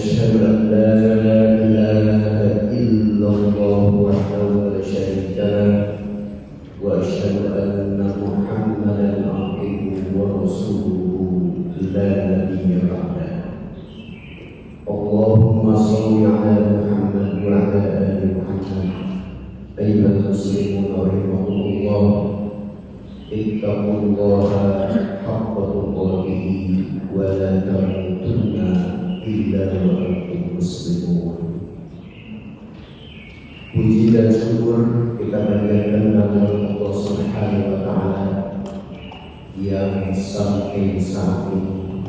أشهد أن لا إله إلا الله وحده لا شريك له وأشهد أن محمدا عبده ورسوله لا نبي بعده. اللهم صل على محمد وعلى آل محمد. أيها المسلمون رحمكم الله، اتقوا الله حق تقاته ولا تموتن إلا وأنتم مسلمون. Puji dan syukur kita panjatkan kepada Allah Subhanahu wa Ta'ala yang sampai saat ini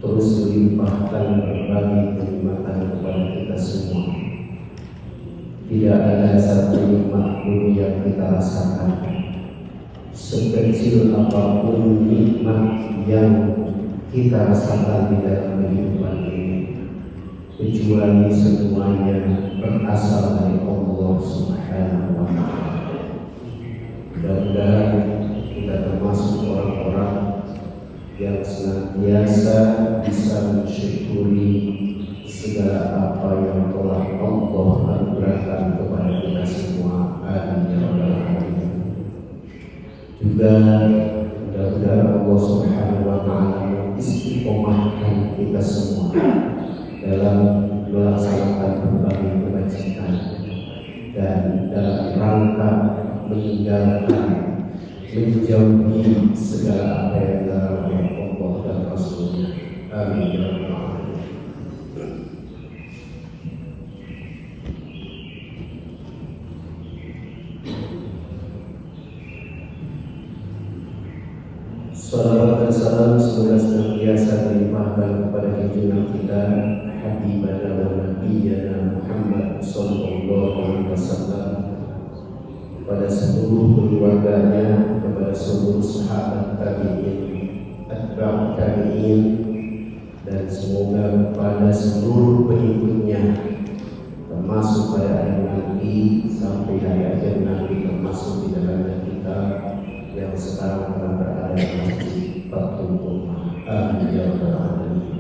terus melimpahkan berbagai kenikmatan kepada kita semua. Tidak ada satu nikmat pun yang kita rasakan, sekecil apapun nikmat yang kita rasakan di dalam kehidupan ini, kecuali semuanya berasal dari Allah Subhanahu wa Ta'ala. Mudah-mudahan kita termasuk orang-orang yang senantiasa bisa mensyukuri segala apa yang telah Allah anugerahkan kepada kita semua. Amin ya rabbal alamin. Juga mudah-mudahan Allah Subhanahu wa Ta'ala mengistiqomahkan kita semua dalam melaksanakan berbagai kebajikan dan dalam rangka meninggalkan, menjauhi segala apa yang dilarang oleh Allah dan Rasulnya. Amin ya rabbal alamin. Salawat dan salam semoga senantiasa dilimpahkan kepada junjungan kita Habibana wa Nabiyyana Muhammad sallallahu alaihi wasallam, kepada seluruh keluarganya, kepada seluruh sahabat tabi'in, atba'ut tabi'in, dan semoga kepada seluruh pengikutnya, termasuk pada hari nanti sampai hari akhir nanti, termasuk di dalamnya kita yang sekarang telah berada di masjid Fathul Ummah. Amin ya rabbal alamin.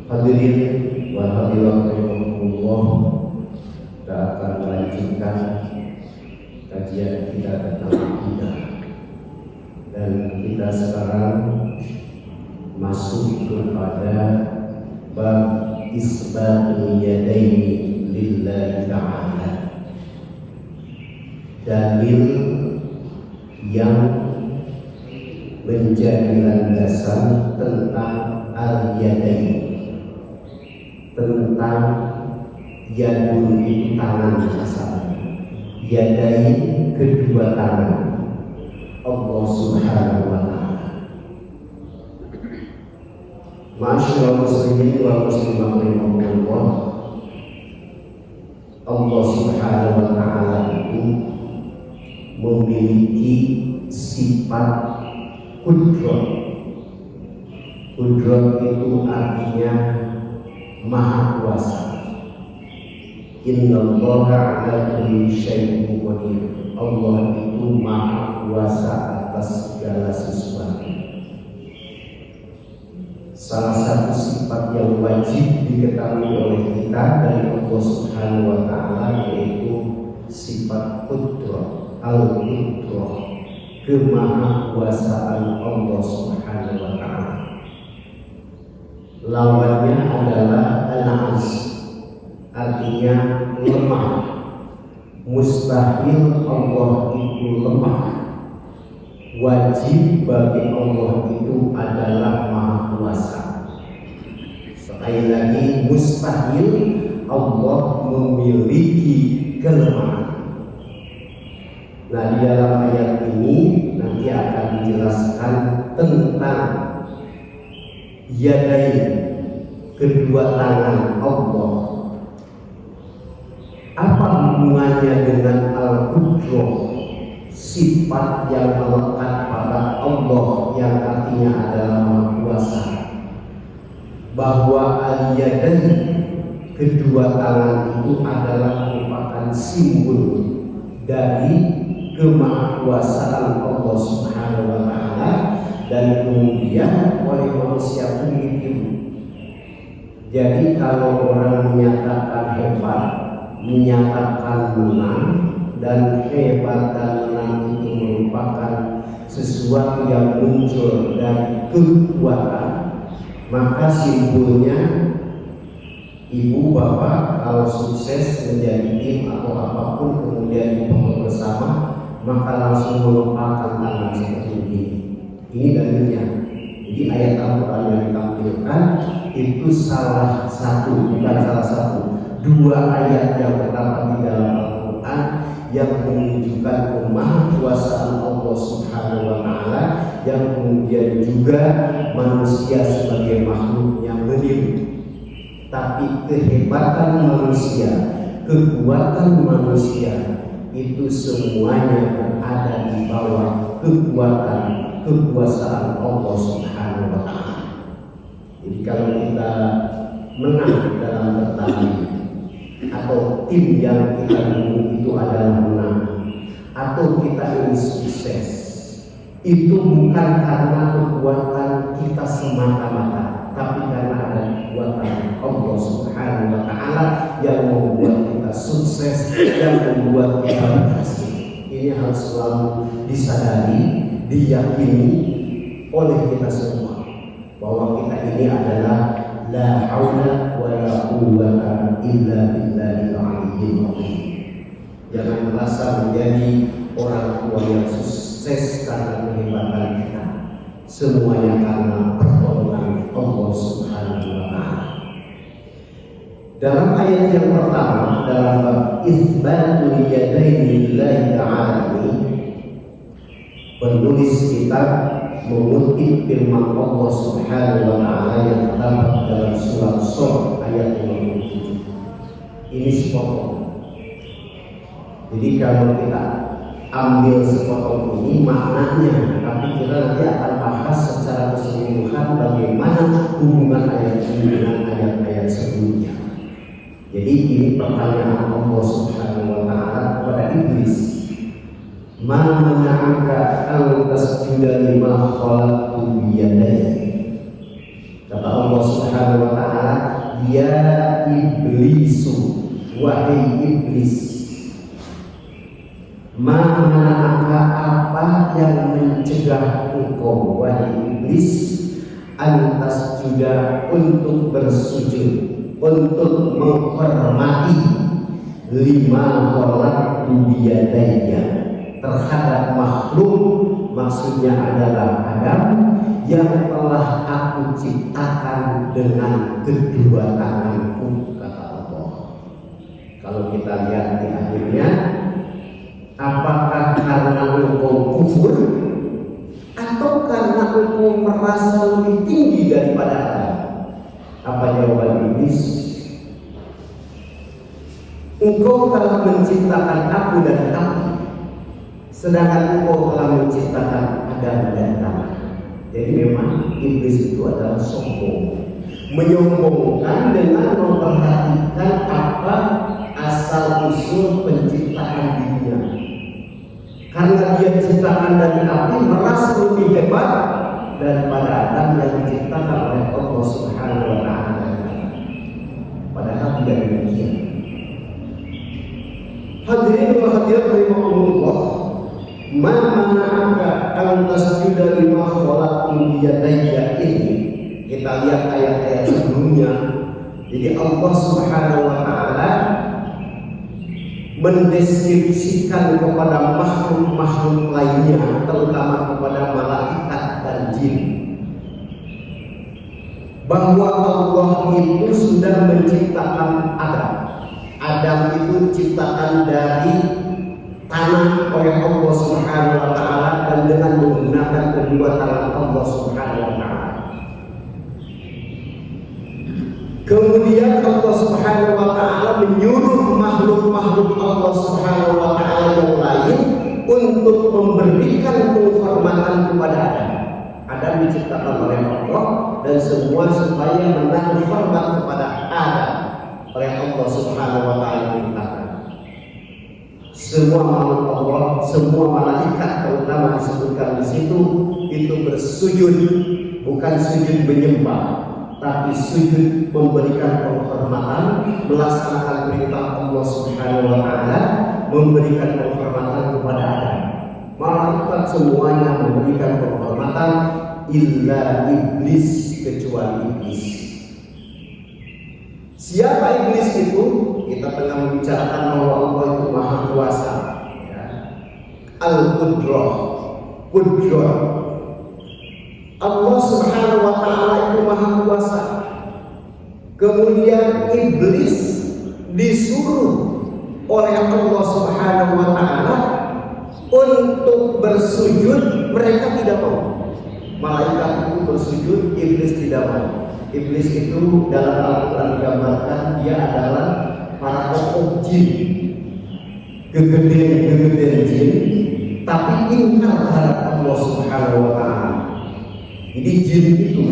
Hadirin wa hadirat rahimakumullah, kita akan melanjutkan kajian kita tentang akidah, dan kita sekarang masuk kepada bab isbatul yadaini lillahi ta'ala, dalil yang menjadi landasan tentang al-yadain, tentang yadun itu tangan asalnya, yadain kedua tangan Allah Subhanahu wa Ta'ala. Ma'asyiral muslimin wal muslimat rahimakumullah, Allah Subhanahu wa Ta'ala itu memiliki sifat kudrat. Kudrat itu artinya maha kuasa. Innallaha ala kulli syai'in qadir. Allah itu maha kuasa atas segala sesuatu. Salah satu sifat yang wajib diketahui oleh kita dari Allah Subhanahu wa Ta'ala yaitu sifat kudrat, al-qudrah, kemahakuasaan Allah Subhanahu wa Ta'ala. Lawannya adalah al-'ajz, artinya lemah. Mustahil Allah itu lemah. Wajib bagi Allah itu adalah maha kuasa. Sekali lagi, mustahil Allah memiliki kelemahan. Nah, di dalam ayat ini nanti akan dijelaskan tentang yadain, kedua tangan Allah. Apa hubungannya dengan al-qudrah, sifat yang melekat pada Allah yang artinya adalah maha kuasa, bahwa al-yadain, kedua tangan itu adalah merupakan simbol dari kemahakuasaan Allah Subhanahu wa Ta'ala, dan kemudian oleh manusia primitif Jadi kalau orang menyatakan hebat, menyatakan menang, dan hebat dan menang itu merupakan sesuatu yang muncul dari kekuatan, maka simpulnya ibu bapak kalau sukses menjadi tim atau apapun kemudian dibangun bersama, maka langsung melepaskan tangan seperti ini. Ini dalilnya. Jadi ayat Al-Quran yang ditampilkan itu salah satu, bukan salah satu, dua ayat yang terdapat di dalam Al-Quran yang menunjukkan kemahakuasaan Allah Subhanahu wa Ta'ala, yang kemudian juga manusia sebagai makhluk yang meniru. Tapi kehebatan manusia, kekuatan manusia itu semuanya berada di bawah kekuasaan Allah Subhanahu wa Ta'ala. Jadi kalau kita menang dalam bertanding, atau tim yang kita dukung itu adalah menang, atau kita ini sukses, itu bukan karena kekuatan kita semata-mata, tapi karena ada kekuatan Allah Subhanahu wa Ta'ala yang membuat kita sukses, yang membuat kita berhasil. Ini harus selalu disadari, diyakini oleh kita semua bahwa kita ini adalah la haula wa la quwwata illa billahil aliyyil azim. Jangan merasa menjadi orang tua yang sukses karena kehebatan kita. Semuanya karena pertolongan Allah Subhanahu wa Ta'ala. Dalam ayat yang pertama, dalam bab itsbatul yadaini lillahi ta'ala ini, penulis kitab mengutip firman Allah Subhanahu wa Ta'ala yang terdapat dalam surat Shur ayat 57. Ini sepotong. Jadi kalau kita ambil sepotong ini maknanya, tapi kita nanti akan bahas secara keseluruhan bagaimana hubungan ayat ini dengan ayat-ayat sebelumnya. Jadi ini pertanyaan Allah Subhanahu wa Ta'ala kepada iblis. Ma mana'aka an tasjuda lima khalaqtu biyadayya. Kata Allah Subhanahu wa Ta'ala, ya iblisu, wahai iblis, ma mana'aka, apa yang mencegah engkau wahai iblis, an tasjuda, untuk bersujud, untuk menghormati lima khalaqtu biyadayya, terhadap makhluk, maksudnya adalah Adam, yang telah aku ciptakan dengan kedua tanganku, kata Allah. Kalau kita lihat di akhirnya, apakah karena engkau kufur atau karena engkau merasa lebih tinggi daripada Adam? Apa jawaban iblis? Engkau telah menciptakan aku dari api, sedangkan engkau telah menciptakan Adam dan tanah. Jadi memang iblis itu adalah sombong, menyombongkan dengan memperhatikan apa asal usul penciptaan dunia. Karena dia diciptakan dari api, merasa lebih hebat daripada Adam yang diciptakan oleh Allah Subhanahu wa Ta'ala. Padahal tidak demikian. Hadirin wa hadirat rahimakumullah, ma mana'aka an tasjuda lima khalaqtu biyadayya ini. Kita lihat ayat-ayat sebelumnya. Jadi Allah Subhanahu wa Ta'ala mendeskripsikan kepada makhluk-makhluk lainnya, terutama kepada malaikat dan jin, bahwa Allah itu sudah menciptakan Adam. Adam itu ciptaan dari tanah oleh Allah Subhanahu wa Ta'ala, dan dengan menggunakan kedua tangan Allah Subhanahu wa Ta'ala. Kemudian Allah Subhanahu wa Ta'ala menyuruh makhluk-makhluk Allah Subhanahu wa Ta'ala yang lain untuk memberikan penghormatan kepada Adam. Adam diciptakan oleh Allah, dan semua supaya menaruh hormat kepada Adam oleh Allah Subhanahu wa Ta'ala perintahkan. Semua makhluk Allah, semua malaikat terutama disebutkan di situ, itu bersujud, bukan sujud menyembah, tapi sujud memberikan penghormatan, melaksanakan perintah Allah Subhanahu wa taala, memberikan penghormatan kepada Adam. Malaikat semuanya memberikan penghormatan, illa iblis, kecuali iblis. Siapa iblis itu? Kita tengah membicarakan bahwa Allah itu Maha Kuasa, ya. Al-Qudrah, Qudrah. Allah Subhanahu wa taala itu Maha Kuasa. Kemudian iblis disuruh oleh Allah Subhanahu wa taala untuk bersujud, mereka tidak mau. Malaikat itu bersujud, iblis tidak mau. Iblis itu dalam Al-Quran digambarkan dia adalah para tokoh jin, gegeden jin, tapi ingkar terhadap Allah Subhanahu wa taala. Jadi jin itu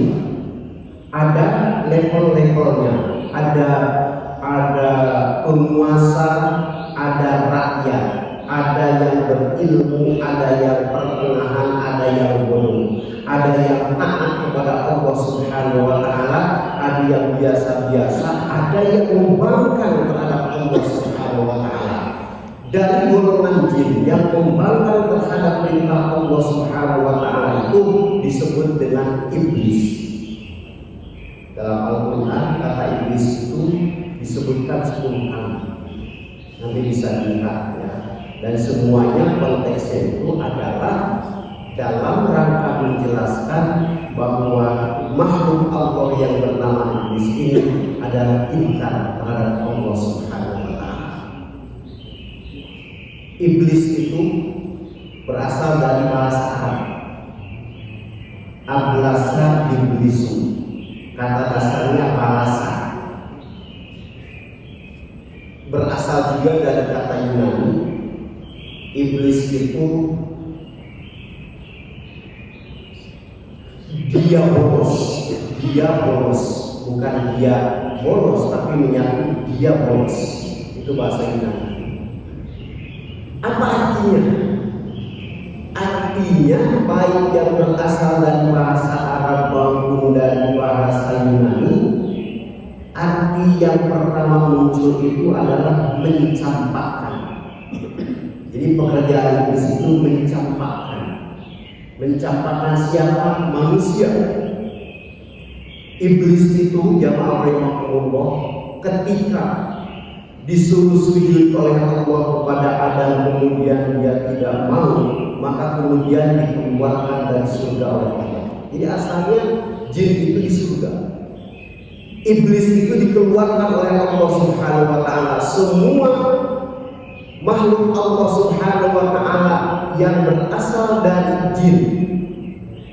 ada level-levelnya, ada penguasa, ada rakyat, ada yang berilmu, ada yang pertengahan, ada yang bodoh, ada yang taat kepada Allah Subhanahu wa taala, ada yang biasa-biasa, ada yang membangkang terhadap Allah Subhanahu wa taala. Dari golongan jin yang membangkang terhadap perintah Allah Subhanahu wa taala itu disebut dengan iblis. Dalam Al-Quran kata iblis itu disebutkan 10 kali. Nanti bisa dilihat, ya. Dan semuanya konteksnya itu adalah dalam rangka menjelaskan bahwa makhluk Allah yang bernama iblis ini adalah ingkar terhadap Allah Subhanahu wa taala. Iblis itu berasal dari bahasa Arab. Ablasa iblisu, kata dasarnya balasa. Berasal juga dari kata Yunani. Iblis itu dia bolos, bukan dia bolos, tapi menyatu dia bolos. Itu bahasa Yunani. Apa artinya? Artinya baik yang berasal dari bahasa Arab maupun dari bahasa Yunani, arti yang pertama muncul itu adalah mencampakkan. Jadi pekerjaan iblis itu mencampakkan. Mencampakkan siapa? Manusia. Iblis itu jamaah rahimahullah ketika disuruh sujud oleh Allah kepada Adam, kemudian dia tidak mau, maka kemudian dikeluarkan dari surga oleh Allah. Jadi asalnya jin itu di surga, iblis itu dikeluarkan oleh Allah Subhanahu wa taala. Semua makhluk Allah Subhanahu wa taala yang berasal dari jin,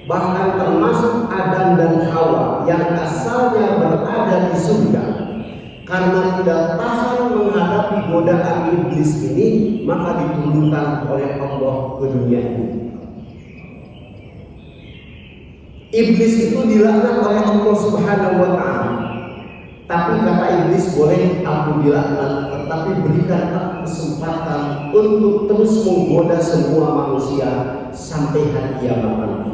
bahkan termasuk Adam dan Hawa yang asalnya berada di surga, karena tidak tahan menghadapi godaan iblis ini, maka diturunkan oleh Allah ke dunia ini. Iblis itu dilaknat oleh Allah Subhanahu wa taala. Tapi kata iblis, boleh aku dilaknat, tetapi berikan aku kesempatan untuk terus menggoda semua manusia sampai hari kiamat nanti.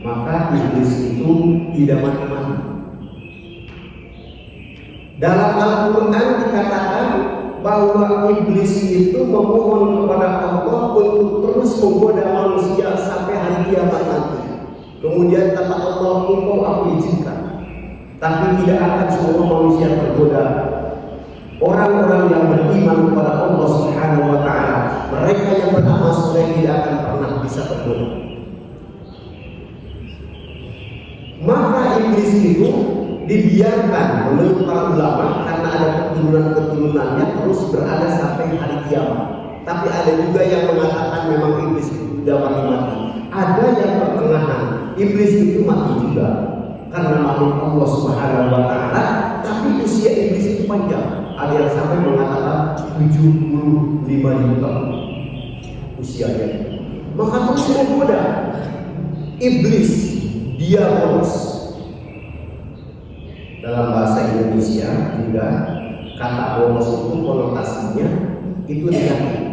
Maka iblis itu tidak mati-mati. Dalam Al-Quran dikatakan bahwa iblis itu memohon kepada Allah untuk terus menggoda manusia sampai hari kiamat nanti. Kemudian kata Allah, engkau aku izinkan, tapi tidak akan semua manusia tergoda. Orang-orang yang beriman kepada Allah Subhanahu wa taala, mereka yang beramal soleh tidak akan pernah bisa tergoda. Maka iblis itu dibiarkan menurut para ulama karena ada keturunan-keturunannya terus berada sampai hari kiamat. Tapi ada juga yang mengatakan memang iblis itu sudah mati-mati. Ada yang pertengahan, iblis itu mati juga karena makhluk Allah Subhanahu wa taala, tapi usia iblis itu panjang. Ada yang sampai mengatakan 75.000 tahun usianya. Maka terus menggoda. Iblis, dia bolos. Dalam bahasa Indonesia juga kata bolos itu konotasinya itu negatif.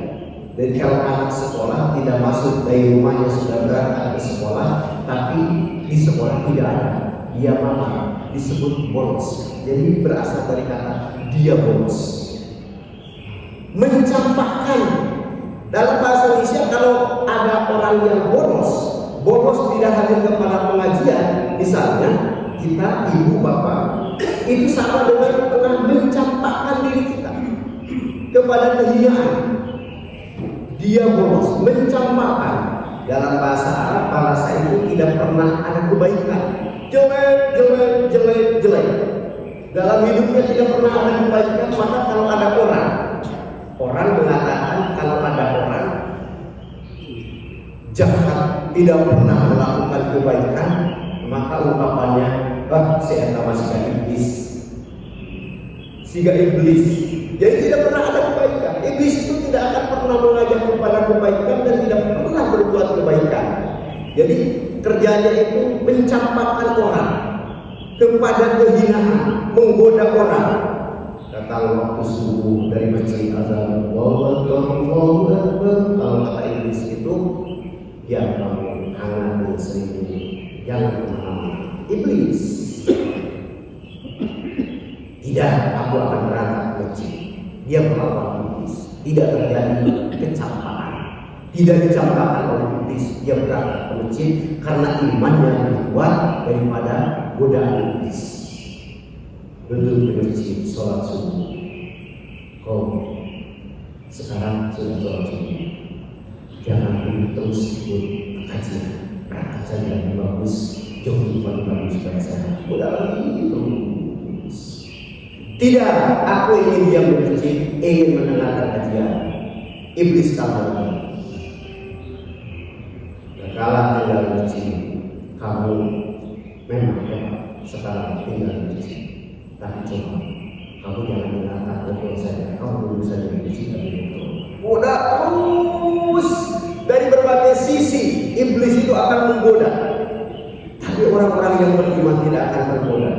Dan kalau anak sekolah tidak masuk dari rumahnya sudah berangkat ke sekolah, tapi di sekolah tidak ada, dia makan. disebut bolos. Jadi berasal dari kata dia bolos. Mencampakkan. Dalam bahasa Indonesia kalau ada orang yang bolos tidak hadir kepada pengajian, misalnya kita ibu bapak, itu sama dengan pernah mencampakkan diri kita kepada kehinaan. Dia bolos, mencampakkan. Dalam bahasa Arab, bahasa itu tidak pernah ada kebaikan. Jelek. Dalam hidupnya tidak pernah ada kebaikan. Maka kalau ada orang mengatakan kalau ada orang jahat tidak pernah melakukan kebaikan, maka ungkapannya, saya masih iblis. Siga iblis. Jadi tidak pernah ada kebaikan. Iblis itu tidak akan pernah mengajak kepada kebaikan dan tidak pernah berbuat kebaikan. Jadi kerjanya itu mencampakkan orang kepada kehinaan, menggoda orang. Datang waktu subuh dari masjid azan, Allahu Akbar. Kalau kata iblis itu, ya kamu hangat sendiri, jangan kemana-mana. Iblis. Tidak, aku akan berangkat ke masjid. Dia melawan iblis. Tidak terjadi kecampakan. Tidak dicampakkan oleh iblis. Dia berangkat ke masjid karena imannya lebih kuat daripada godaan iblis. Duduk di masjid, sholat subuh. Sekarang sudah sholat subuh. Jangan terus ikut kajian. Berangkat saja yang bagus. Jauh bagus supaya sehat. Udah lagi terus. Tidak, aku ingin diam di masjid, ingin mendengarkan kajian. Iblis kamu. Kalau tinggal di masjid, kamu memang hebat. Sekarang tinggal di masjid. Tapi coba, kamu jangan mendengarkan pokok saya. Kamu dulu saja di masjid dan itu. Udah terus dari berbagai sisi iblis itu akan menggoda. Tapi orang-orang yang beriman tidak akan tergoda.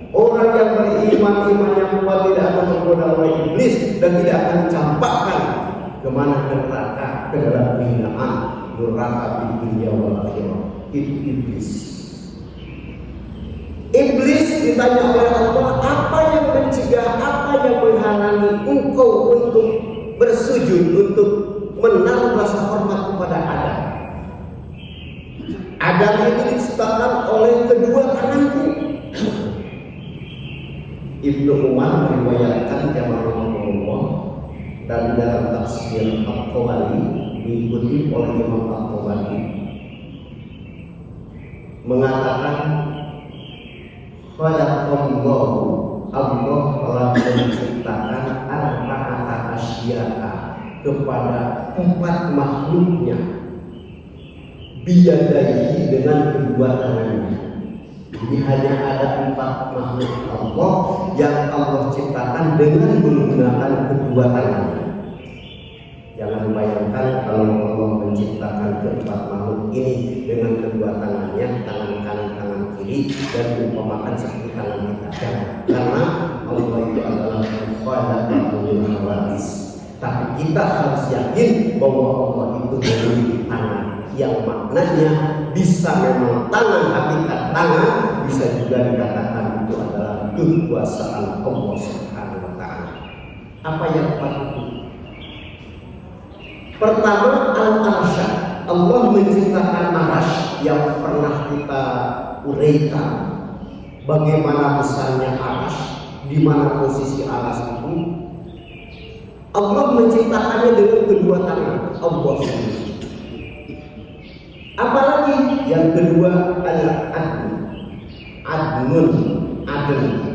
Orang yang beriman yang kuat tidak akan tergoda oleh iblis dan tidak akan dicampakkan kemana ke neraka, ke dalam kehinaan, neraka di dunia wal akhirah. Itu iblis. Iblis ditanya oleh Allah, apa yang mencegah, apa yang menghalangi engkau untuk bersujud, untuk menaruh rasa hormat kepada Adam? Adam ini diciptakan oleh kedua tanganku. Ibnu Umar meriwayatkan jamaah Rasulullah dan dalam tafsir At-Tabari diikuti oleh Imam At-Tabari mengatakan khalaqallahu, Allah telah menciptakan arba'ata asya'a kepada 4 makhluknya biyadaihi dengan kedua tangannya. Jadi hanya ada 4 makhluk Allah yang Allah ciptakan dengan menggunakan kedua tangannya. Jangan bayangkan kalau Allah menciptakan keempat makhluk ini dengan kedua tangannya, tangan kanan, tangan kiri, dan umpamakan seperti tangan kita. Karena Allah itu adalah khaliqul hawadis. Tapi kita harus yakin bahwa Allah itu memiliki tangan yang maknanya bisa memang tangan, hakikat tangan, bisa juga dikatakan itu adalah kekuasaan Allah Subhanahu wa Ta'ala. Apa yang pertama? Pertama, al-arsy. Allah menciptakan arsy yang pernah kita uraikan. Bagaimana besarnya arsy, di mana posisi arsy itu? Allah menciptakannya dengan kedua tangan. Allah sendiri. Apalagi yang kedua adalah Adn,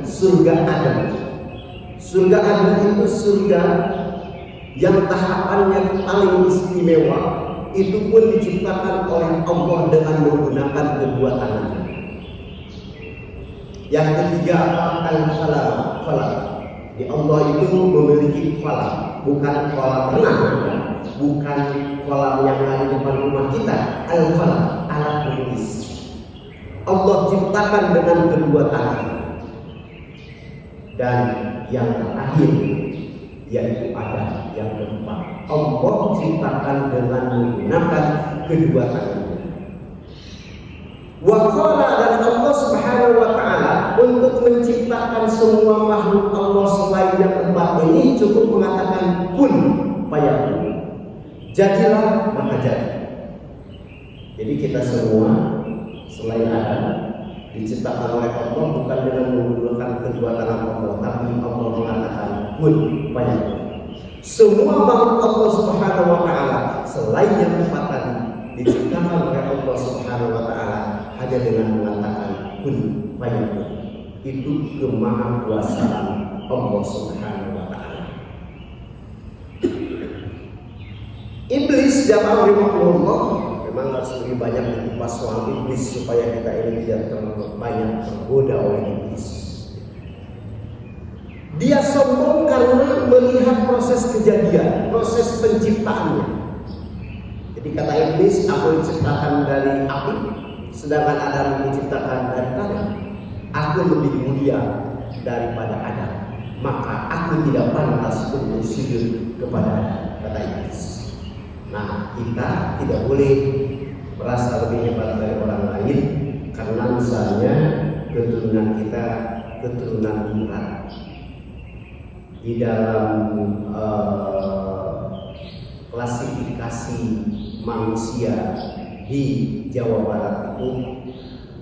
surga Adn. Surga Adn itu surga yang tahapannya paling istimewa. Itu pun diciptakan oleh Allah dengan menggunakan kedua tangannya. Yang ketiga apa? Al-falaq. Di Allah itu memiliki falaq, bukan kolam renang, bukan kolam yang ada di depan rumah kita. Al-falaq, alat menulis. Allah ciptakan dengan kedua tangan. Dan yang terakhir yaitu ada yang keempat. Allah ciptakan dengan menggunakan kedua tangannya. Wa qala, dan Allah Subhanahu wa Ta'ala untuk menciptakan semua makhluk Allah selain yang empat ini, cukup mengatakan kun fayakun, jadilah maka jadi. Jadi kita semua selain Adam diciptakan oleh Allah bukan dengan menggunakan kedua tangan Allah, tapi Allah mengatakan kun fayakun. Semua makhluk Allah Subhanahu wa taala selain yang empat tadi diciptakan oleh Allah Subhanahu wa taala hanya dengan mengatakan kun fayakun. Itu kemahakuasaan Allah Subhanahu wa taala. Iblis jamaah rahimahullah, memang harus lebih banyak dikupas soal iblis supaya kita ini tidak terlalu banyak tergoda oleh iblis. Dia sombong karena melihat proses kejadian, proses penciptaannya. Jadi kata iblis, aku diciptakan dari api, sedangkan Adam diciptakan dari tanah. Aku lebih mulia daripada Adam, maka aku tidak pantas untuk sujud kepada Adam, kata iblis. Nah, kita tidak boleh merasa lebih hebat dari orang lain karena misalnya keturunan kita keturunan berat. Di dalam klasifikasi manusia di Jawa Barat itu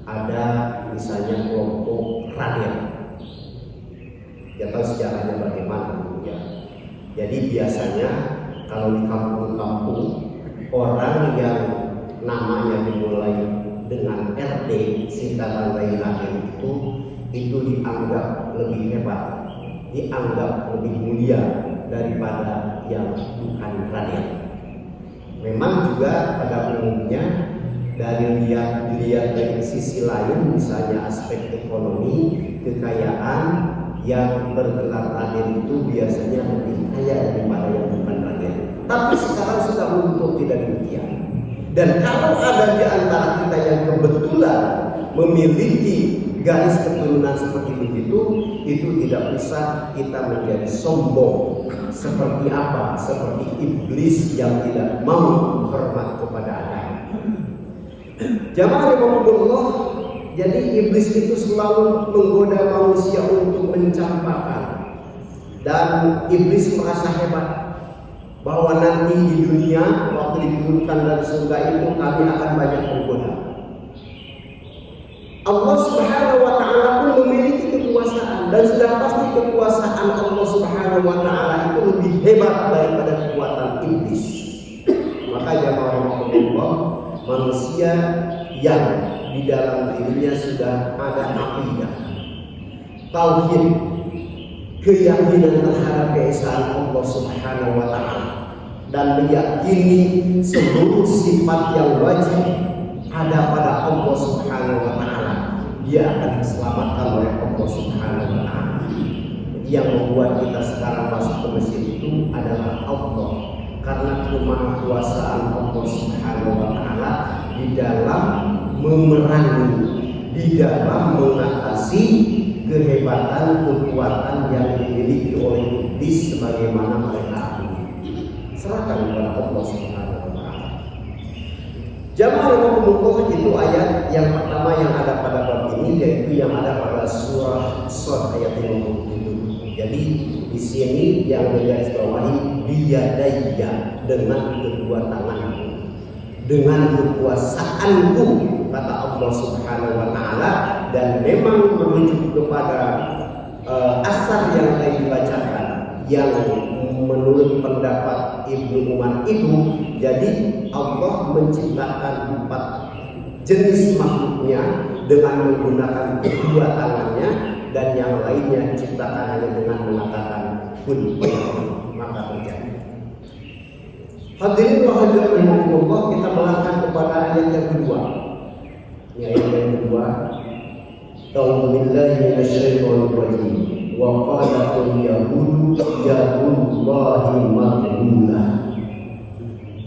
ada misalnya kelompok Raden. Ya tahu sejarahnya bagaimana ya. Jadi biasanya kalau di kampung-kampung orang yang namanya dimulai dengan RD singkatan dari Raden itu dianggap lebih hebat, dianggap lebih mulia daripada yang bukan Raden. Memang juga pada umumnya dilihat dari sisi lain, misalnya aspek ekonomi, kekayaan, yang bergelar Raden itu biasanya lebih kaya daripada yang bukan Raden. Tapi sekarang sudah untuk tidak demikian. Dan kalau ada di antara kita yang kebetulan memiliki garis keturunan seperti itu tidak bisa kita menjadi sombong. Seperti apa? Seperti iblis yang tidak mau hormat kepada Adam. Jamaah rahimahullah, jadi iblis itu selalu menggoda manusia untuk mencampakkan. Dan iblis merasa hebat bahwa nanti di dunia waktu diturunkan dari surga itu kami akan banyak menggoda. Allah Subhanahu wa taala pun memiliki kekuasaan, dan sudah pasti kekuasaan Allah Subhanahu wa taala itu lebih hebat daripada kekuatan iblis. Maka jamaah rahimahullah, manusia yang di dalam dirinya sudah ada akidah, tauhid, keyakinan terhadap keesaan Allah Subhanahu wa taala, dan meyakini seluruh sifat yang wajib ada pada Allah Subhanahu wa taala, dia akan diselamatkan oleh Allah Subhanahu wa taala. Yang membuat kita sekarang masuk ke masjid itu adalah Allah, karena kemahakuasaan Allah Subhanahu wa taala di dalam memerangi, di dalam mengatasi kehebatan kekuatan yang dimiliki oleh iblis sebagaimana mereka akui. Serahkan kepada Allah Subhanahu wa taala. Jamaah rahimahullah, itu ayat yang pertama yang ada pada bab ini, yaitu yang ada pada surah Shad ayat 57. Jadi di sini yang digarisbawahi biyadayya, dengan kedua tanganku, dengan kekuasaanku, kata Allah Subhanahu wa taala. Dan memang merujuk kepada asar yang tadi dibacakan, yang menurut pendapat Ibnu Umar itu, jadi Allah menciptakan 4 jenis makhluknya dengan menggunakan kedua tangannya, dan yang lainnya diciptakan hanya dengan mengatakan kun fayakun, maka terjadi. Hadirin wa hadirat rahimakumullah, kita melangkah kepada ayat yang kedua. Ayat yang kedua, A'udzu billahi minasyaitonir rajim. Wa qalatul yahudu yadullahi maghlullah,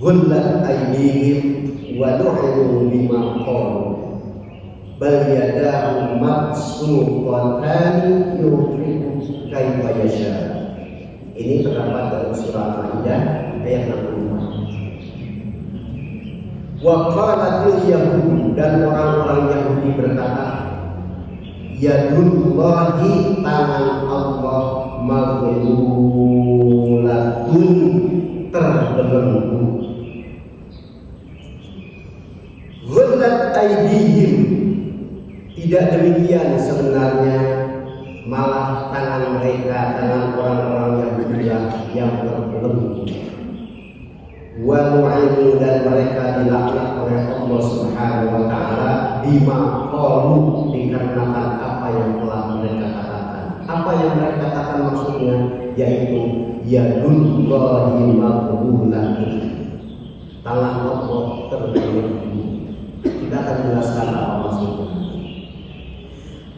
ghullat aydihim wa lu'inu bima qalu, bal yadahu mabsuutatan yunfiqu kaifa yasha. Ini terdapat dalam surah Al-Maidah ayat 65. Wa qalatul yahud, dan orang-orang Yahudi berkata, Yadullahi, tangan Allah, maghlulatun, terbelenggu. Ghullat aydihim, tidak demikian sebenarnya, malah tangan mereka, tangan orang-orang yang beriman yang terbelenggu. Wa nu'imu, dan mereka dilaknat oleh Allah Subhanahu wa taala bima qalu, dikarenakan apa yang telah mereka katakan. Apa yang mereka katakan maksudnya yaitu yadullahi maghlulatun, tangan Allah terbelenggu. Kita akan jelaskan apa maksudnya.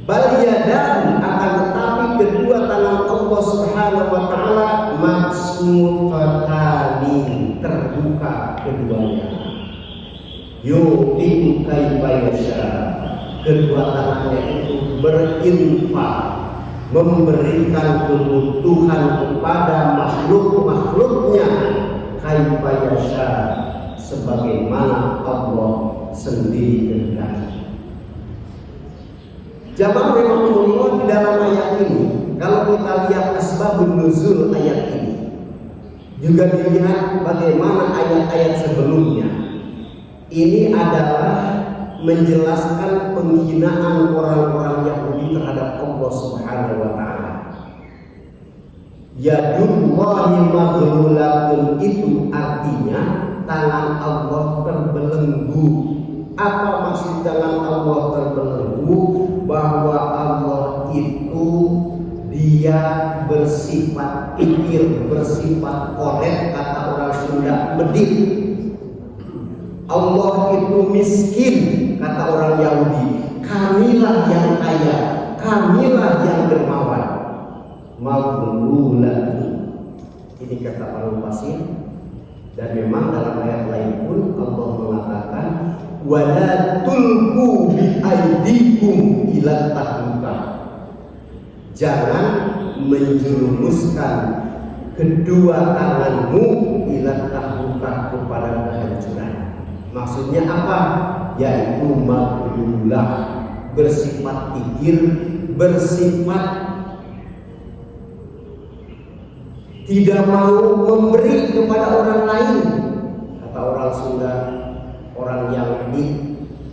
Bal yadahu, akan tetapi kedua tangan Allah Subhanahu wa taala mabsutatani, terbuka keduanya. Yu'tiku kaifa yasha, kedua tangannya itu berinfak, memberikan kebutuhan kepada makhluk-makhluknya, kaifa yasha, sebagaimana Allah sendiri kehendaki. Jamaah rahimahumullah, di dalam ayat ini, kalau kita lihat asbabun nuzul ayat ini, juga dilihat bagaimana ayat-ayat sebelumnya, ini adalah menjelaskan penghinaan orang-orang Yahudi terhadap Allah Subhanahu wa taala. Yadullahi maghlulatun, itu artinya tangan Allah terbelenggu. Apa maksud tangan Allah terbelenggu? Bahwa Allah itu dia bersifat pikir, bersifat korek, kata orang Sunda medit. Allah itu miskin, kata orang Yahudi. Kamilah yang kaya, kamilah yang dermawan. Maghlulatun, ini kata para mufassir. Dan memang dalam ayat lain pun Allah mengatakan wala tulqu bi aidikum ila tahluka, jangan menjerumuskan kedua tanganmu ila tahluka, kepada kehancuran. Maksudnya apa? Yaitu maghlulah, bersifat pikir, bersifat tidak mau memberi kepada orang lain. Kata orang Sunda, orang yang medit,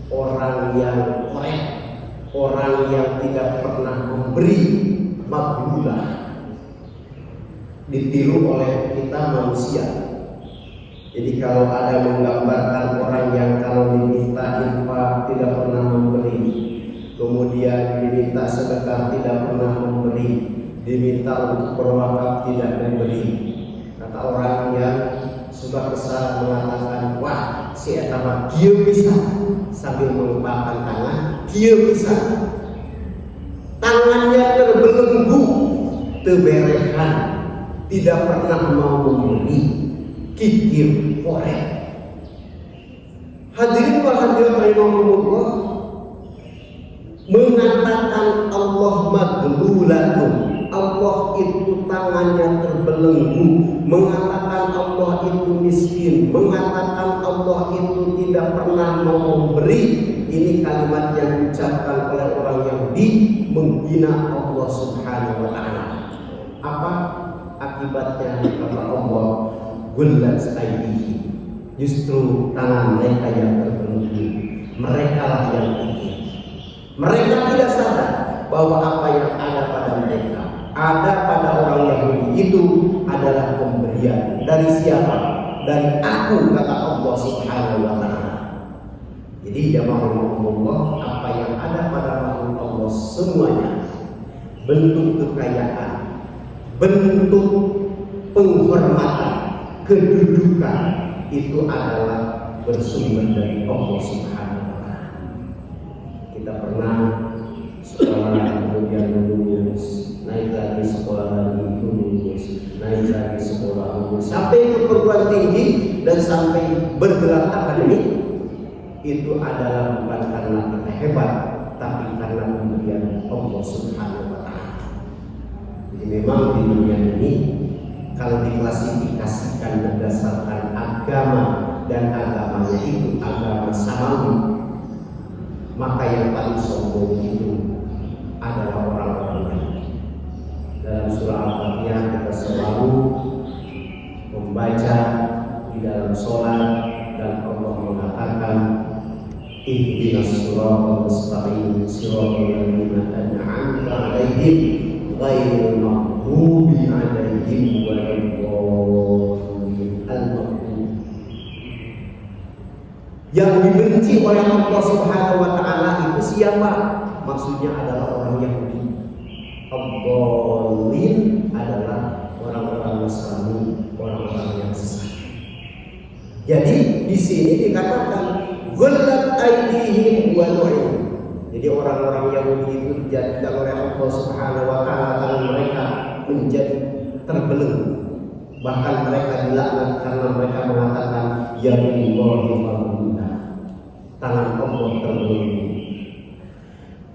orang yang korek, orang yang tidak pernah memberi, maghlulah. Ditiru oleh kita manusia. Jadi kalau ada menggambarkan orang yang kalau diminta infak tidak pernah memberi, kemudian diminta sedekah tidak pernah memberi, diminta untuk berwakaf tidak memberi. Kata orang yang sudah besar mengatakan, wah si etama dia bisa, sambil mengepalkan tangan, dia bisa. Tangannya terbelenggu, teberehan, tidak pernah mau memberi, kikir, korek. Hadirin wa hadirat rahimahumullah, mengatakan Allah maghlulatun, Allah itu tangannya terbelenggu, mengatakan Allah itu miskin, mengatakan Allah itu tidak pernah mau memberi, ini kalimat yang diucapkan oleh orang Yahudi menghina Allah Subhanahu wa taala. Apa akibatnya? Kata Allah, ghullat aydihim, justru tangan mereka yang terbelenggu, mereka lah yang pikir. Mereka tidak sadar bahwa apa yang ada pada mereka, ada pada orang Yahudi itu adalah pemberian. Dari siapa? Dari aku, kata Allah Subhanahu wa taala. Jadi jamaah Allah, apa yang ada pada makhluk Allah semuanya, bentuk kekayaan, bentuk penghormatan, kedudukan, itu adalah bersumber dari Allah Subhanahu wa taala. Kita pernah sekolah, kemudian lulus, naik lagi sekolah lagi, lulus, naik lagi sekolah, lulus, sampai ke perguruan tinggi dan sampai bergelar akademik. Itu adalah bukan karena kita hebat, tapi karena pemberian Allah Subhanahu wa taala. Jadi memang di dunia ini kalau diklasifikasikan berdasarkan agama dan agamanya itu agama samawi, maka yang paling sombong itu adalah orang-orang baik. Dalam surah Al-Fatihah kita selalu membaca di dalam sholat, dan Allah mengatakan ihdinas siratal mustaqim siratal ladzina an'amta 'alaihim ghairil maghdubi 'alaihim waladdallin. Al-maghdubi, yang dibenci oleh Allah Subhanahu wa taala itu siapa? Maksudnya adalah orang Yahudi. Ad-dallin adalah orang-orang Nasrani, orang-orang yang sesat. Jadi di sini dikatakan ghullat aydihim wa lu'in. Jadi orang-orang Yahudi itu dijadikan oleh Allah Subhanahu wa taala tangan mereka menjadi terbelenggu. Bahkan mereka dilaknat karena mereka mengatakan ya Allahi maghlula. Tangan Allah terbelenggu.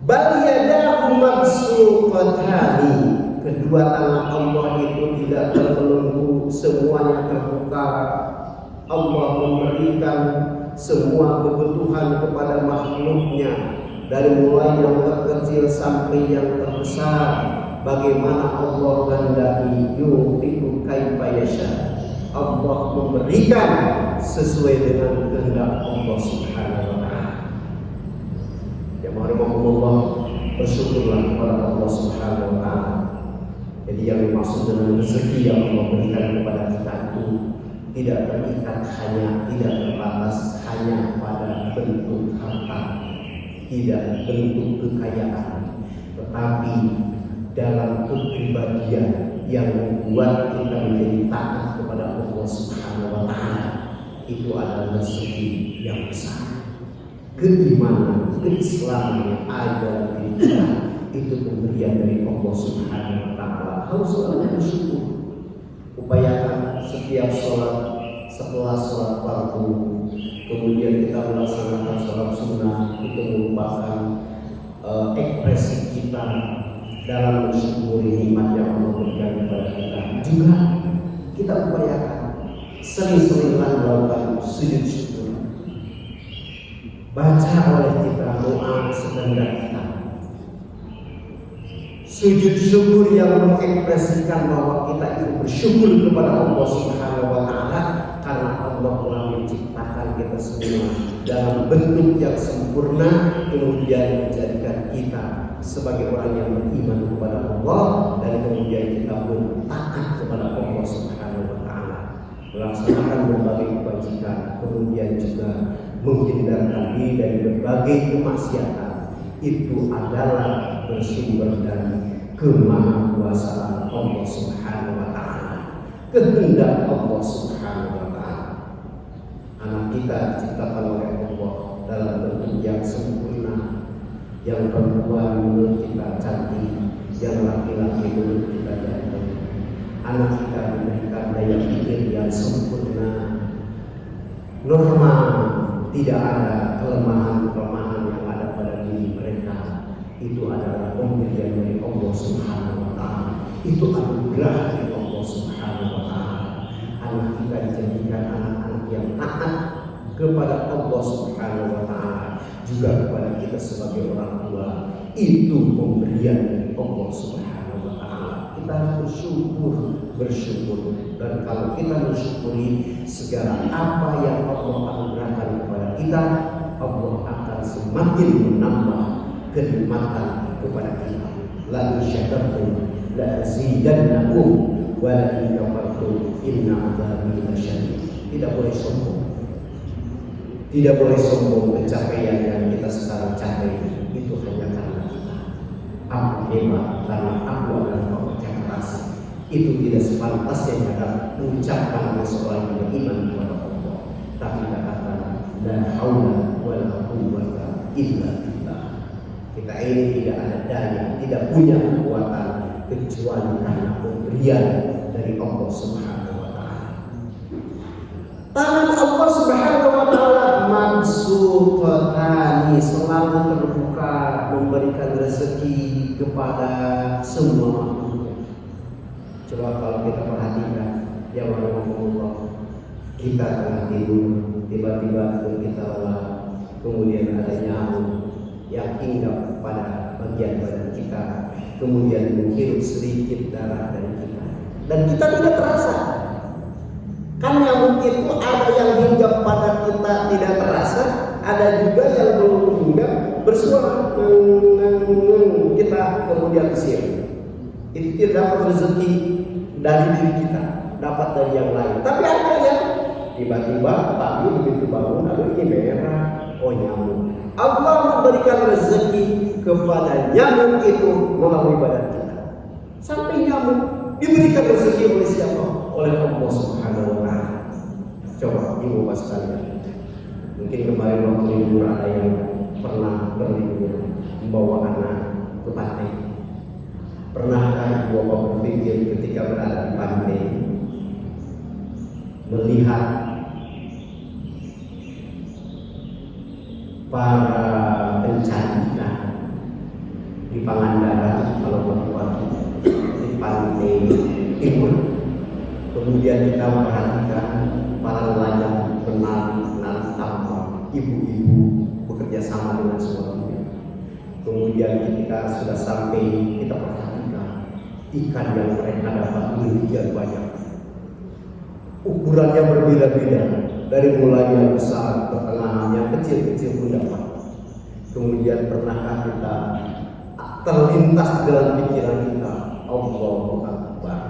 Bal yadahu mabsuqatani. Kedua tangan Allah itu tidak terbelenggu, semuanya terbuka. Allah memberikan semua kebutuhan kepada makhluknya, dari mulai yang terkecil sampai yang terbesar. Bagaimana Allah kehendaki, yu'tiku kaifa yasha. Allah memberikan sesuai dengan kehendak Allah Subhanahu wa taala. Ya Allah, bersyukurlah kepada Allah Subhanahu wa taala. Jadi yang dimaksud dengan rezeki yang Allah berikan kepada kita itu tidak terikat tidak terbatas hanya pada bentuk harta, tidak bentuk kekayaan, tetapi dalam kepribadian yang membuat kita menjadi taat kepada Allah Subhanahu wa taala. Itu adalah rezeki yang besar. Keimanan, keislaman yang ada dalam diri kita itu pemberian dari Allah Subhanahu wa taala. Harus selalu bersyukur. Upayakan setiap sholat, setelah sholat fardu, kemudian kita melaksanakan sholat sunnah, itu merupakan ekspresi kita dalam mensyukuri nikmat yang Allah berikan kepada kita. Juga kita upayakan sering-seringlah melakukan sujud syukur. Baca oleh kita doa sekehendak kita. Sujud syukur yang mengekspresikan bahwa kita itu bersyukur kepada Allah Subhanahu wa taala karena Allah telah menciptakan kita semua dalam bentuk yang sempurna, kemudian menjadikan kita sebagai orang yang beriman kepada Allah, dan kemudian kita pun taat kepada Allah Subhanahu wa taala, melaksanakan berbagai kewajiban, kemudian juga menghindarkan diri dari berbagai kemaksiatan. Itu adalah bersumber dari kemahakuasaan Allah Subhanahu wa taala, kehendak Allah Subhanahu wa taala. Anak kita diciptakan oleh Allah dalam bentuk yang sempurna. Yang perempuan menurut kita cantik, yang laki-laki menurut kita ganteng. Anak kita diberikan daya pikir yang sempurna, normal, tidak ada kelemahan-kelemahan yang ada pada diri mereka. Itu adalah pemberian dari Allah Subhanahu wa taala. Itu anugerah dari Allah Subhanahu wa taala. Anak kita dijadikan anak-anak yang taat kepada Allah Subhanahu wa taala, juga kepada kita sebagai orang tua. Itu pemberian dari Allah Subhanahu wa taala. Kita harus bersyukur. Dan kalau kita mensyukuri segala apa yang Allah anugerahkan kepada kita, Allah akan semakin menambah kenikmatan kepada kita. La syakartum la azidannakum wa la in kafartum inna adzabi lasyadid. Tidak boleh sombong. Tidak boleh sombong pencapaian yang kita sekarang capai itu hanya karena kita. Aku hebat karena aku adalah pekerja keras. Itu tidak sepantasnya dalam mengucapkan oleh seorang yang beriman kepada Allah. Tapi katakan la haula wala quwwata illa billah. Kita ini tidak ada daya, tidak punya kekuatan kecuali karena pemberian dari Allah Subhanahu wa taala. Tangan Allah Subhanahu wa taala mabsuqatani, selalu terbuka, memberikan rezeki kepada semua makhluk. Coba kalau kita perhatikan, ya Allah, kita tengah tidur, tiba-tiba kita lelah, kemudian ada nyamuk yang hinggap pada sebagian badan kita, kemudian menghirup sedikit darah dari kita, dan kita tidak terasa. Kan nyamuk itu ada yang hinggap pada kita tidak terasa, ada juga yang belum hinggap bersuara kita kemudian usir. Itu tidak dapat rezeki dari diri kita, dapat dari yang lain. Tapi ada yang tiba-tiba pagi begitu bangun, aduh ini merah, oh nyamuk. Allah memberikan rezeki kepada nyamuk itu melalui badan kita. Sampai nyamuk diberikan rezeki oleh siapa? Oleh Allah Subhanahu wa Ta'ala. Coba ibu bapak sekalian, mungkin kemarin waktu libur ada yang pernah berlibur membawa anak ke pantai. Pernahkah bapak berpikir ketika berada di pantai melihat para pencari ikan di Pangandaran kalau pagi-pagi di pantai timur, kemudian kita perhatikan para nelayan menari tambang, ibu-ibu bekerja sama dengan suaminya. Kemudian ketika sudah sampai, kita perhatikan ikan yang mereka dapat demikian banyak. Ukurannya berbeda-beda, dari mulai yang besar, pertengahan, yang kecil-kecil pun dapat. Kemudian pernahkah kita terlintas dalam pikiran kita, Allahu Akbar,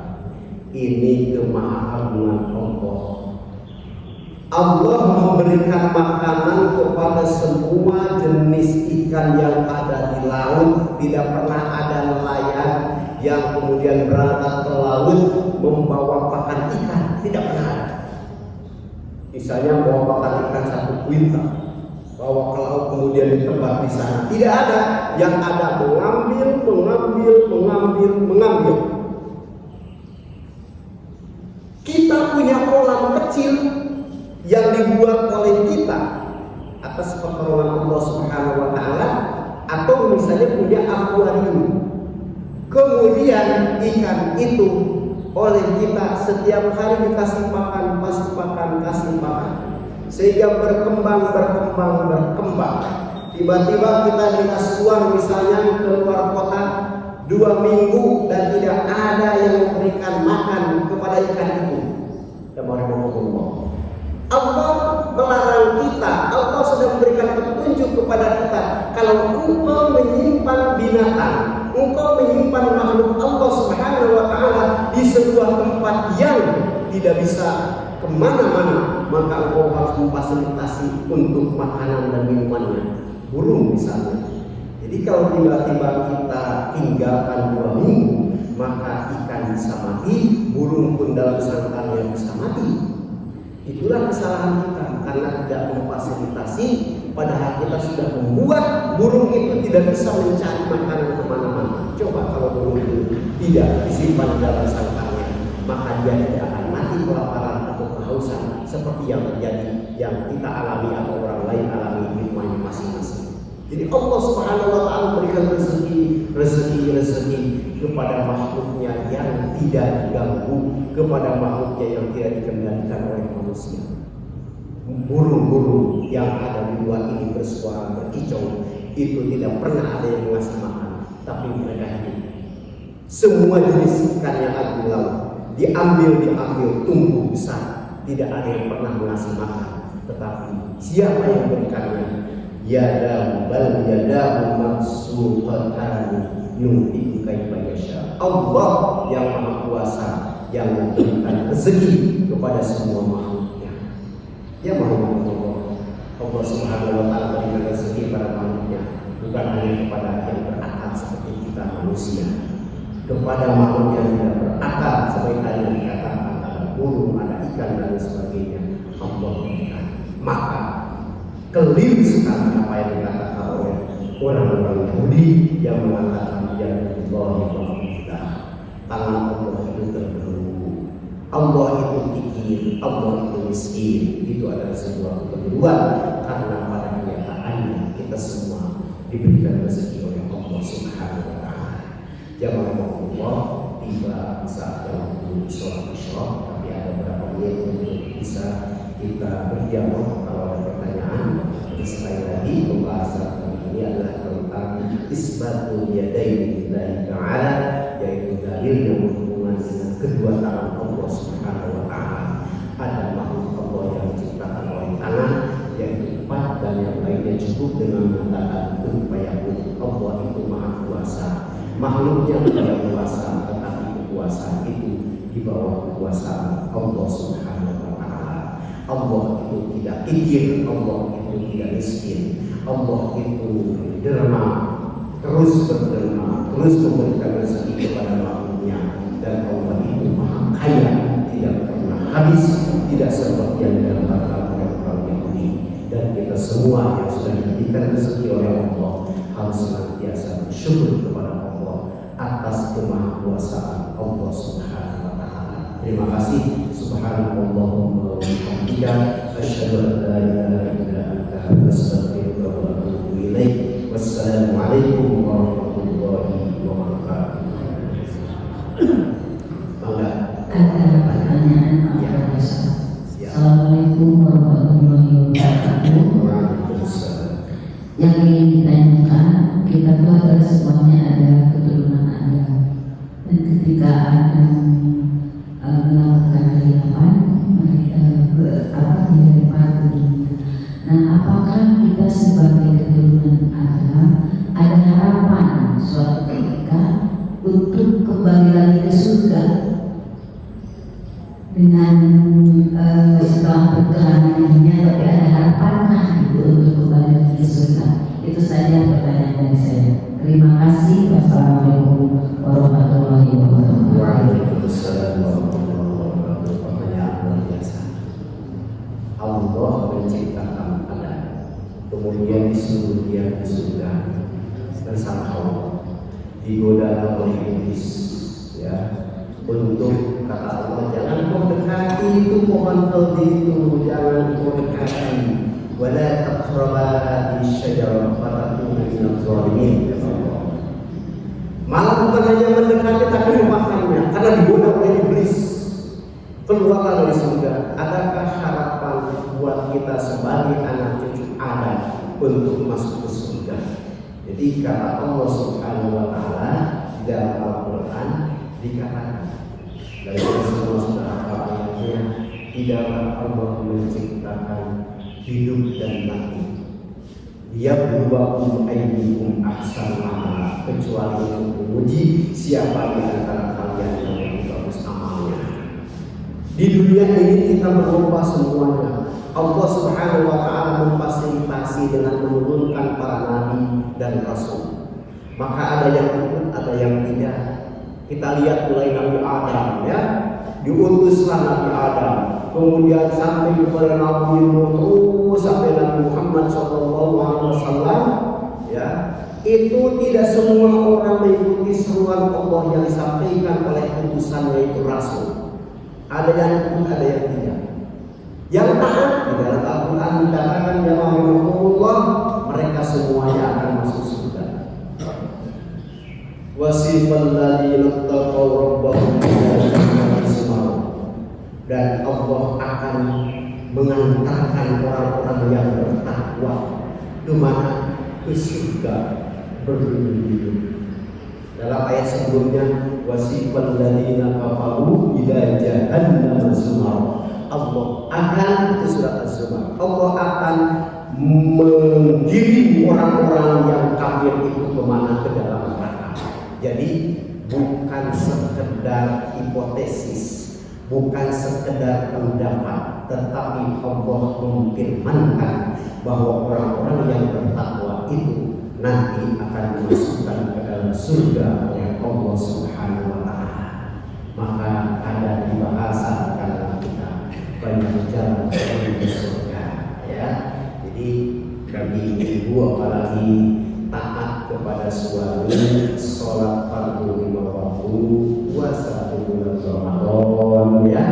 ini kemahagungan Allah. Allah memberikan makanan kepada semua jenis ikan yang ada di laut. Tidak pernah ada nelayan yang kemudian berangkat ke laut membawa pakan ikan. Tidak pernah ada. Misalnya bawa pakan ikan 1 kuintal, bawa ke laut kemudian ditebak di sana. Tidak ada. Yang ada mengambil. Kita punya kolam kecil yang dibuat oleh kita atas pertolongan Allah Subhanahu wa Ta'ala, atau misalnya punya akuarium. Kemudian ikan itu oleh kita setiap hari dikasih makan, kasih makan, sehingga berkembang. Tiba-tiba kita dikasih uang misalnya keluar kota 2 minggu dan tidak ada yang memberikan makan kepada ikan itu. Allah melarang kita, Allah sudah memberikan petunjuk kepada kita. Kalau engkau menyimpan binatang, engkau menyimpan makhluk Allah Subhanahu wa Ta'ala di sebuah tempat yang tidak bisa kemana-mana, maka engkau harus memfasilitasi untuk makanan dan minumannya. Burung misalnya. Jadi kalau tiba-tiba kita tinggalkan 2 minggu, maka ikan bisa mati, burung pun dalam sangkarnya bisa mati. Itulah kesalahan kita karena tidak memfasilitasi, padahal kita sudah membuat burung itu tidak bisa mencari makanan kemana-mana. Coba kalau burung itu tidak disimpan dalam sangkarnya, maka dia tidak akan mati kelaparan atau kehausan seperti yang terjadi, yang kita alami atau orang lain alami di rumahnya masing-masing. Jadi Allah Subhanahu wa Ta'ala memberikan rezeki kepada makhluknya yang tidak diganggu, kepada makhluknya yang tidak dikendalikan oleh manusia. Burung-burung yang ada di luar ini bersuara berkicau, itu tidak pernah ada yang mengasih makan, tapi mereka hidup. Semua jenis ikan yang ada di laut diambil tumbuh besar, tidak ada yang pernah mengasih makan. Tetapi siapa yang memberikannya? Yadahu bal yadahu mabsuutatan yunfiqu kaifa yasha. Allah yang Maha Kuasa yang memberikan rezeki kepada semua makhluknya. Ya Allah Subhanahu wa Ta'ala memberikan rezeki pada makhluknya, bukan hanya kepada yang berakal seperti kita manusia, kepada makhluk yang tidak berakal seperti tadi yang dikatakan, ada burung, ada ikan dan sebagainya. Allah berikan. Maka keliru sekali apa yang dikatakan oleh orang-orang Yahudi yang mengatakan ya Allah kita, tangan Allah itu terbelenggu, Allah itu kikir, Allah itu miskin. Itu adalah sebuah kekeliruan, karena pada kenyataannya kita semua diberikan rezeki oleh Allah Subhanahu wa Ta'ala. Jamaah Allah, tiba saat waktu sholat isyraq, tapi ada beberapa menit untuk bisa kita berdialog. Kalau ada pertanyaan, sekali lagi pembahasan ini adalah tentang isbatu yadaini lillahi ta'ala, yaitu dalil yang berhubungan dengan kedua tangan Allah Subhanahu wa ta'ala. Ada makhluk Allah yang diciptakan oleh tangan, yaitu 4, dan yang lainnya cukup dengan mengatakan kun fayakun. Allah itu maha kuasa, makhluknya tidak kuasa, tetapi kekuasaan itu di bawah kekuasaan Allah Subhanahu wa ta'ala. Allah itu tidak kikir, Allah itu tidak miskin, Allah itu derma, terus berderma, terus memberikan rezeki kepada makhluknya, dan Allah itu maha kaya, tidak pernah habis, tidak seperti yang dikatakan oleh orang Yahudi. Dan kita semua yang sudah diberikan rezeki oleh Allah harus senantiasa bersyukur kepada Allah atas kemahakuasaan Allah Subhanahu wa ta'ala. Terima kasih. Subhanallahumma wa bihamdika, asyhadu an la ilaha illa anta, astaghfiruka wa atubu ilaik. Wassalamualaikum warahmatullahi wabarakatuh. Bangga. Ada pertanyaan Ya. Assalamualaikum warahmatullahi wabarakatuh. Waalaikumsalam. Yang ingin ditanyakan, kita tuh adalah semuanya ada keturunan Adam, dan ketika Adam melakukan kehilapan, dilempar ke dunia. Nah, apakah kita sebagai keturunan Adam ada harapan suatu ketika untuk kembali lagi ke surga dengan setelah perjalanan dunia, tapi ada harapankah itu untuk kembali lagi ke surga? Itu saja pertanyaan dari saya. Terima kasih. Wassalamualaikum warahmatullahi wabarakatuh. Waalaikumsalam warahmatullahi wabarakatuh. Pertanyaan luar biasa. Allah menciptakan Adam, kemudian disuruh dia ke surga bersama Allah, digoda oleh iblis, ya, untuk kata Allah, jangan kau dekati itu pohon keldi itu, jangan kau dekati, wala taqraba hadhihi syajarah fatakuna minadh dhalimin. Malah bukan hanya mendekati tapi memakannya, karena digoda oleh iblis. Keluarlah dari surga. Adakah harapan buat kita sebagai anak cucu Adam untuk masuk ke surga? Jadi kata Allah Subhanahu wa ta'ala di dalam Al-Quran dikatakan, dari semua sudah ayatnya, tidaklah Allah menciptakan hidup dan mati, Dia berubah ayyukum ahsanu amala, kecuali untuk menguji siapa di antara kalian yang lebih bagus amalnya. Di dunia ini kita berlomba semuanya. Allah Subhanahu wa ta'ala memfasilitasi dengan menurunkan para nabi dan rasul. Maka ada yang ikut, ada yang tidak. Kita lihat mulai Nabi Adam, ya, diutuslah Nabi Adam, kemudian sampai kepada Nabi Nuh, sampai Nabi Muhammad SAW, ya. Itu tidak semua orang mengikuti seruan Allah yang disampaikan oleh utusan, yaitu rasul. Ada yang ikut, ada yang tidak. Yang taat di dalam Al-Quran dikatakan, ya Allah, mereka semuanya akan masuk surga. Wasifal ladzina taqaw rabbahum dan Allah akan mengantarkan orang-orang yang bertakwa ke mana? Ke surga berlindung. Dalam ayat sebelumnya, wasifal ladzina kafaru ila jahannam zumar. Allah akan, itu surat Az-Zumar, Allah akan menggiring orang-orang yang kafir itu kemana? Ke dalam neraka. Jadi bukan sekedar hipotesis, bukan sekedar pendapat, tetapi Allah memfirmankan bahwa orang-orang yang bertakwa itu nanti akan dimasukkan ke dalam surga oleh Allah Subhanahu wa ta'ala. Maka ada di bahasa kata kita banyak bicara tentang surga, ya. Jadi bagi ibu apalagi taat kepada suami, sholat fardu 5 waktu, puasa bulan Ramadan, ya.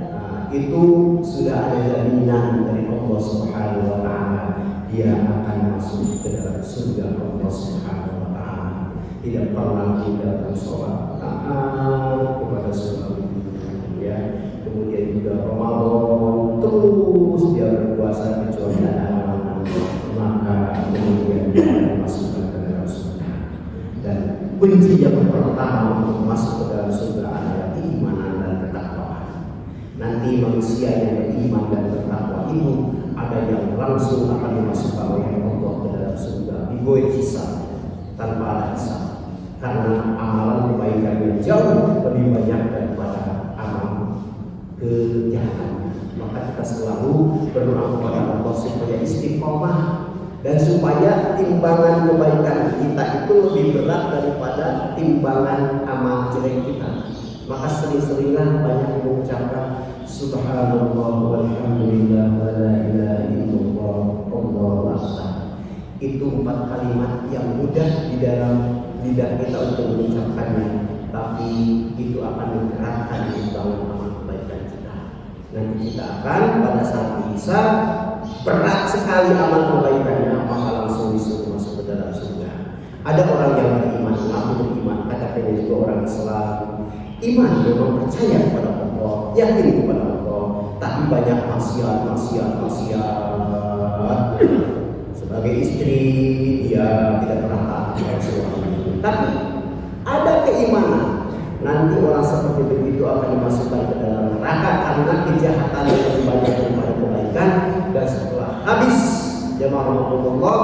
Nah, itu sudah ada jaminan dari Allah Subhanahu wa ta'ala, dia akan masuk ke dalam surga Allah Subhanahu wa ta'ala. Tidak pernah tinggalkan sholat, taat kepada suami, ya. Kemudian juga Ramadan terus dia berpuasa kecuali ada halangan, maka kemudian dia akan masuk ke dalam surga. kunci yang pertama untuk masuk ke dalam surga adalah keimanan dan ketakwaan. Nanti manusia yang beriman dan bertakwa itu ada yang langsung akan dimasukkan oleh Allah ke dalam surga dibuat hisab tanpa ada hisab, karena amalan kebaikannya jauh lebih banyak daripada amal kejahatan. Maka kita selalu berdoa kepada Allah supaya istiqomah dan supaya timbangan kebaikan kita itu lebih berat daripada timbangan amal jelek kita. Maka sering-seringlah banyak mengucapkan subhanallah walhamdulillah wa la ilaha illallah wallahu akbar. Itu 4 kalimat yang mudah di dalam lidah kita untuk mengucapkannya, tapi itu akan menggerakkan timbangan amal kebaikan kita. Nanti kita akan pada saat bisa berat sekali amal kebaikannya, maka langsung disuruh masuk ke dalam surga. Ada orang yang beriman, mengaku beriman, katakannya juga orang Islam. Iman memang percaya kepada Allah, yakin kepada Allah, tapi banyak maksiat. Sebagai istri dia tidak pernah taat kepada suami. Tapi ada keimanan. Nanti orang seperti begitu akan dimasukkan ke dalam neraka karena kejahatan yang lebih banyak daripada kebaikan, dan setelah habis jemaah Allah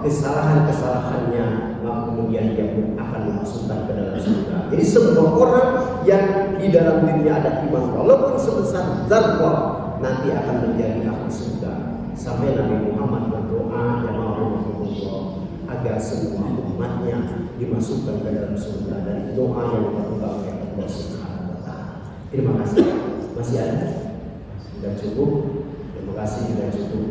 kesalahannya, maka kemudian dia pun akan dimasukkan ke dalam surga. Jadi semua orang yang di dalam dirinya ada iman walaupun sebesar zarrah nanti akan menjadi ahli surga. Sampai Nabi Muhammad berdoa jemaah Allah agar semua umatnya dimasukkan ke dalam surga, dan doa yang dilakukan oleh Allah Subhanahu wa taala. Terima kasih. Masih ada? Sudah cukup. Terima kasih sudah cukup.